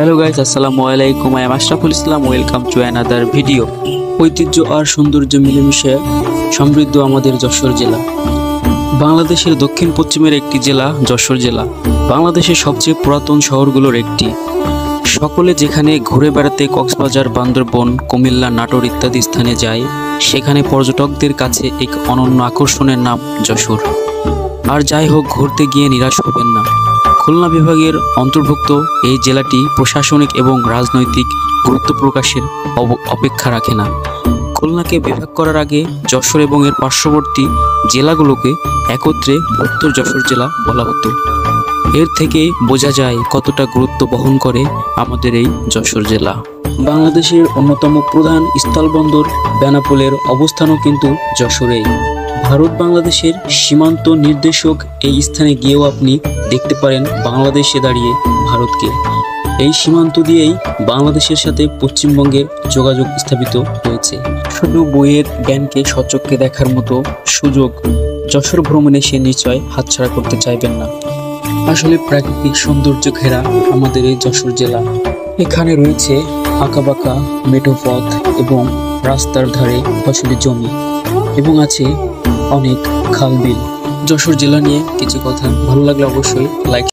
Hello guys, আসসালামু আলাইকুম। I am Ashraful Islam. Welcome to another video. ঐতিহ্য আর সৌন্দর্য মিলেমিশে সমৃদ্ধ আমাদের যশোর জেলা। বাংলাদেশের দক্ষিণ পশ্চিমের একটি জেলা যশোর জেলা। বাংলাদেশের সবচেয়ে পুরাতন শহরগুলোর একটি। সকলে যেখানে ঘুরে বেড়াতে কক্সবাজার, বান্দরবন, কুমিল্লা, নাটোর ইত্যাদি স্থানে যায়, সেখানে পর্যটকদের কাছে এক অনন্য আকর্ষণের নাম যশোর। আর যাই হোক, ঘুরতে গিয়ে নিরাশ হবেন না। খুলনা বিভাগের অন্তর্ভুক্ত এই জেলাটি প্রশাসনিক এবং রাজনৈতিক গুরুত্ব প্রকাশের অপেক্ষা রাখে না। খুলনাকে বিভাগ করার আগে যশোর এবং এর পার্শ্ববর্তী জেলাগুলোকে একত্রে উত্তর যশোর জেলা বলা হতো। এর থেকে বোঝা যায় কতটা গুরুত্ব বহন করে আমাদের এই যশোর জেলা। বাংলাদেশের অন্যতম প্রধান স্থলবন্দর বেনাপোলের অবস্থানও কিন্তু যশোরেই। ভারত বাংলাদেশের সীমান্ত নির্দেশক এই স্থানে গিয়েও আপনি দেখতে পারেন বাংলাদেশে দাঁড়িয়ে ভারতকে। এই সীমান্ত দিয়েই বাংলাদেশের সাথে পশ্চিমবঙ্গের যোগাযোগ স্থাপিত হয়েছে। শুধু বইয়ের জ্ঞানকে সচক্ষে দেখার মতো সুযোগ যশোর ভ্রমণে সে নিশ্চয় হাতছাড়া করতে চাইবেন না। আসলে প্রাকৃতিক সৌন্দর্য ঘেরা আমাদের এই যশোর জেলা। এখানে রয়েছে আঁকাবাঁকা মেঠো পথ এবং রাস্তার ধারে ফসলি জমি, এবং আছে অনেক খাল বিল। যশোর জেলা নিয়ে কিছু কথা ভালো লাগলে অবশ্যই লাইক